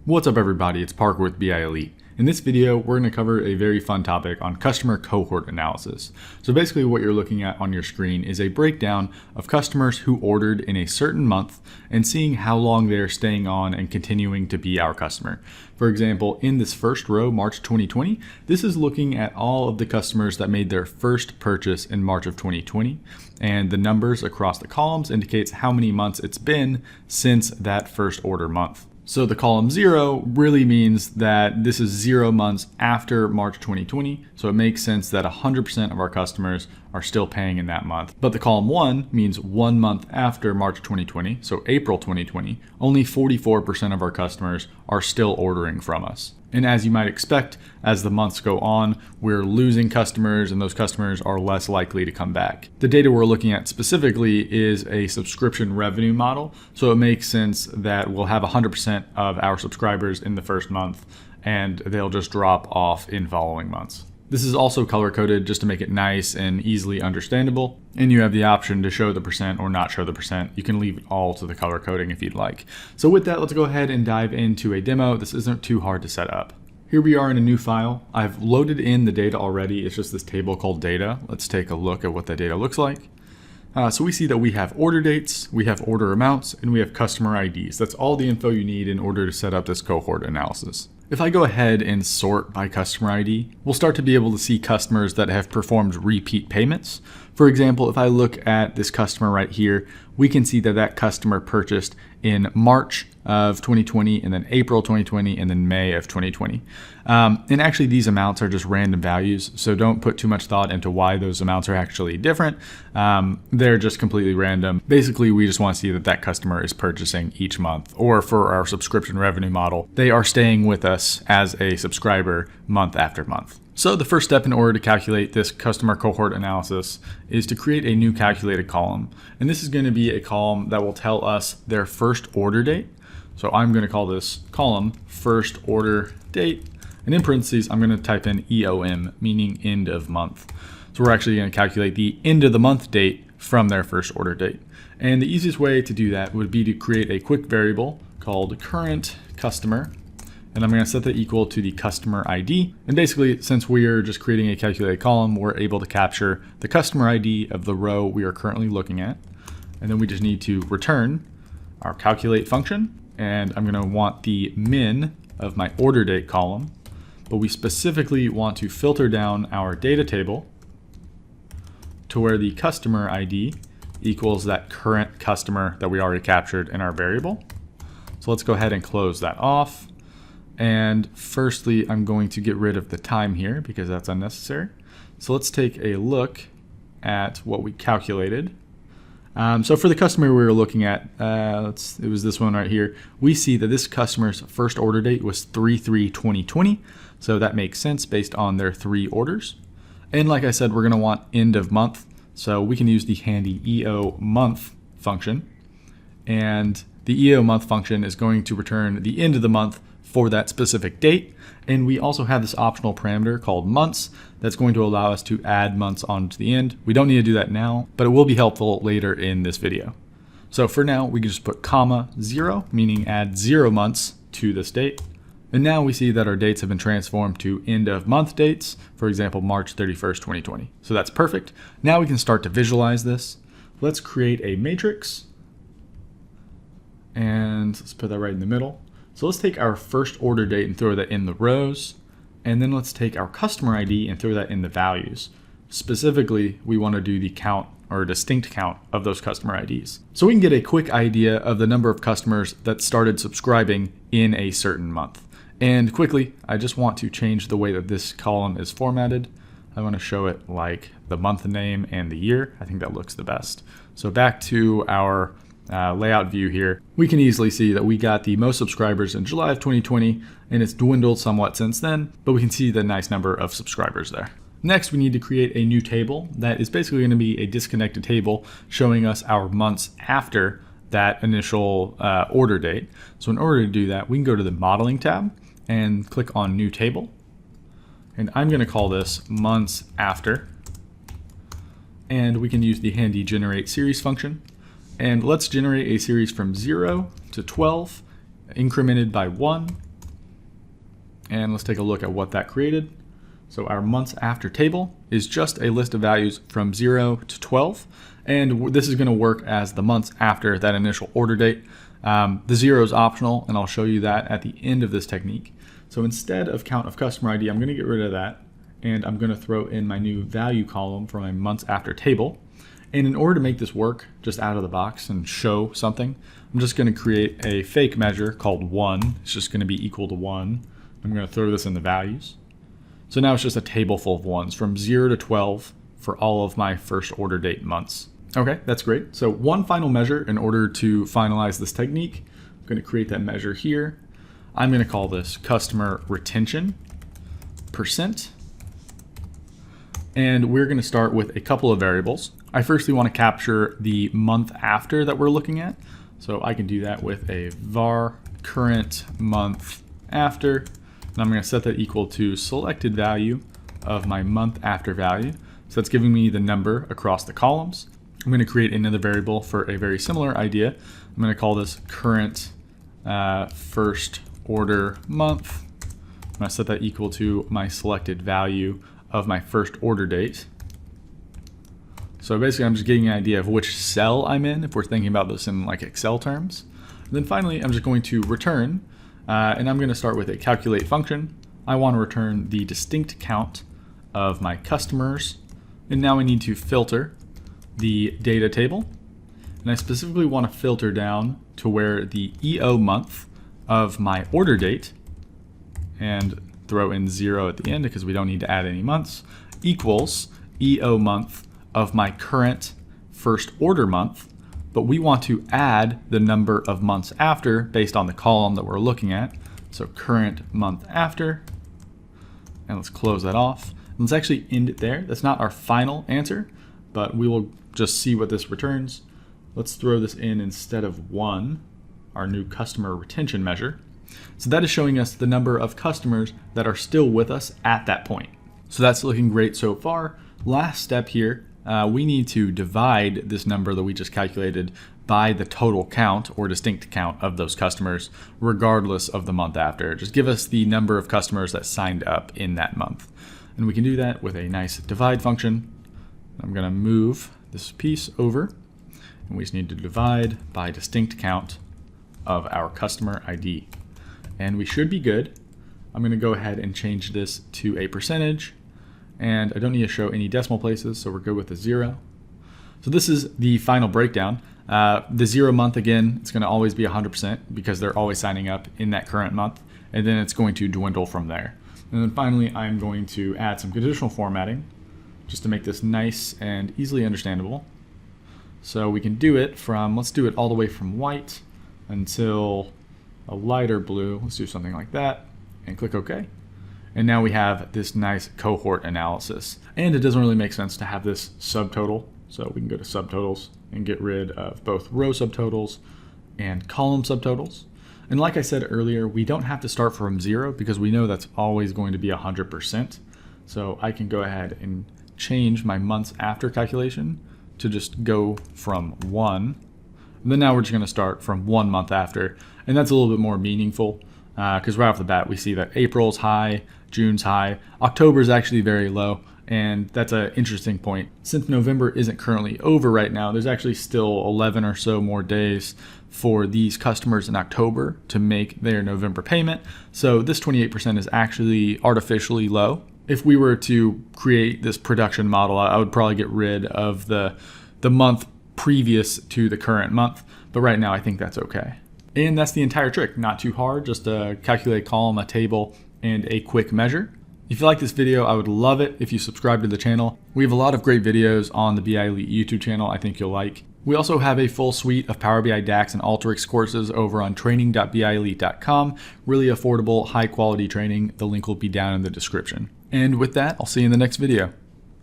What's up everybody, it's Parker with BI Elite. In this video, we're going to cover a very fun topic on customer cohort analysis. So basically what you're looking at on your screen is a breakdown of customers who ordered in a certain month and seeing how long they're staying on and continuing to be our customer. For example, in this first row, March 2020, this is looking at all of the customers that made their first purchase in March of 2020. And the numbers across the columns indicates how many months it's been since that first order month. So the column 0 really means that this is 0 months after March 2020. So it makes sense that 100% of our customers are still paying in that month. But the column 1 means 1 month after March 2020, so April 2020, only 44% of our customers are still ordering from us. And as you might expect, as the months go on, we're losing customers and those customers are less likely to come back. The data we're looking at specifically is a subscription revenue model. So it makes sense that we'll have 100% of our subscribers in the first month and they'll just drop off in following months. This is also color coded just to make it nice and easily understandable. And you have the option to show the percent or not show the percent. You can leave it all to the color coding if you'd like. So with that, let's go ahead and dive into a demo. This isn't too hard to set up. Here we are in a new file. I've loaded in the data already. It's just this table called data. Let's take a look at what that data looks like. So we see that we have order dates, we have order amounts, and we have customer IDs. That's all the info you need in order to set up this cohort analysis. If I go ahead and sort by customer ID, we'll start to be able to see customers that have performed repeat payments. For example, if I look at this customer right here, we can see that that customer purchased in March of 2020 and then April 2020 and then May of 2020. And actually these amounts are just random values, so don't put too much thought into why those amounts are actually different. They're just completely random. Basically, we just want to see that that customer is purchasing each month, or for our subscription revenue model, they are staying with us as a subscriber month after month. So the first step in order to calculate this customer cohort analysis is to create a new calculated column. And this is going to be a column that will tell us their first order date. So I'm going to call this column first order date. And in parentheses, I'm going to type in EOM, meaning end of month. So we're actually going to calculate the end of the month date from their first order date. And the easiest way to do that would be to create a quick variable called current customer. And I'm going to set that equal to the customer ID. And basically, since we are just creating a calculated column, we're able to capture the customer ID of the row we are currently looking at. And then we just need to return our calculate function. And I'm going to want the min of my order date column. But we specifically want to filter down our data table to where the customer ID equals that current customer that we already captured in our variable. So let's go ahead and close that off. And firstly, I'm going to get rid of the time here because that's unnecessary. So let's take a look at what we calculated. So for the customer we were looking at, it was this one right here. We see that this customer's first order date was 3/3/2020. So that makes sense based on their 3 orders. And like I said, we're going to want end of month. So we can use the handy EO month function. And the EO month function is going to return the end of the month for that specific date. And we also have this optional parameter called months that's going to allow us to add months onto the end. We don't need to do that now, but it will be helpful later in this video. So for now, we can just put comma 0, meaning add 0 months to this date. And now we see that our dates have been transformed to end of month dates, for example, March 31st, 2020. So that's perfect. Now we can start to visualize this. Let's create a matrix. And let's put that right in the middle. So let's take our first order date and throw that in the rows. And then let's take our customer ID and throw that in the values. Specifically, we want to do the count or distinct count of those customer IDs. So we can get a quick idea of the number of customers that started subscribing in a certain month. And quickly, I just want to change the way that this column is formatted. I want to show it like the month name and the year. I think that looks the best. So back to our layout view here, we can easily see that we got the most subscribers in July of 2020 and it's dwindled somewhat since then, but we can see the nice number of subscribers there. Next, we need to create a new table that is basically going to be a disconnected table showing us our months after that initial order date. So in order to do that, we can go to the modeling tab and click on new table. And I'm going to call this months after. And we can use the handy generate series function. And let's generate a series from 0 to 12, incremented by 1, and let's take a look at what that created. So our months after table is just a list of values from 0 to 12. And this is going to work as the months after that initial order date. The 0 is optional, and I'll show you that at the end of this technique. So instead of count of customer ID, I'm going to get rid of that. And I'm going to throw in my new value column for my months after table. And in order to make this work just out of the box and show something, I'm just going to create a fake measure called 1. It's just going to be equal to 1. I'm going to throw this in the values. So now it's just a table full of 1s from 0 to 12 for all of my first order date months. Okay, that's great. So one final measure in order to finalize this technique. I'm going to create that measure here. I'm going to call this customer retention %. And we're going to start with a couple of variables. I firstly want to capture the month after that we're looking at. So I can do that with a var current month after. And I'm going to set that equal to selected value of my month after value. So that's giving me the number across the columns. I'm going to create another variable for a very similar idea. I'm going to call this current first order month. I'm going to set that equal to my selected value of my first order date. So basically I'm just getting an idea of which cell I'm in if we're thinking about this in like Excel terms. And then finally I'm just going to return and I'm going to start with a calculate function. I want to return the distinct count of my customers, and now I need to filter the data table, and I specifically want to filter down to where the EO month of my order date, and throw in 0 at the end because we don't need to add any months, equals EO month of my current first order month, but we want to add the number of months after based on the column that we're looking at. So current month after, and let's close that off. And let's actually end it there. That's not our final answer, but we will just see what this returns. Let's throw this in instead of 1, our new customer retention measure. So that is showing us the number of customers that are still with us at that point. So that's looking great so far. Last step here, we need to divide this number that we just calculated by the total count or distinct count of those customers, regardless of the month after. Just give us the number of customers that signed up in that month. And we can do that with a nice divide function. I'm going to move this piece over, and we just need to divide by distinct count of our customer ID. And we should be good. I'm going to go ahead and change this to a percentage, and I don't need to show any decimal places, so we're good with a 0. So this is the final breakdown. The 0 month, again, it's going to always be 100% because they're always signing up in that current month, and then it's going to dwindle from there. And then finally, I'm going to add some conditional formatting just to make this nice and easily understandable. So we can do it from, let's do it all the way from white until a lighter blue. Let's do something like that and click OK. And now we have this nice cohort analysis. And it doesn't really make sense to have this subtotal. So we can go to subtotals and get rid of both row subtotals and column subtotals. And like I said earlier, we don't have to start from 0 because we know that's always going to be 100%. So I can go ahead and change my months after calculation to just go from 1. And then now we're just going to start from 1 month after. And that's a little bit more meaningful because right off the bat we see that April's high, June's high, October's actually very low. And that's an interesting point. Since November isn't currently over right now, there's actually still 11 or so more days for these customers in October to make their November payment. So this 28% is actually artificially low. If we were to create this production model, I would probably get rid of the month previous to the current month. But right now I think that's okay. And that's the entire trick. Not too hard, just a calculate column, a table, and a quick measure. If you like this video, I would love it if you subscribe to the channel. We have a lot of great videos on the BI Elite YouTube channel I think you'll like. We also have a full suite of Power BI DAX and Alteryx courses over on training.bielite.com. Really affordable, high quality training. The link will be down in the description. And with that, I'll see you in the next video.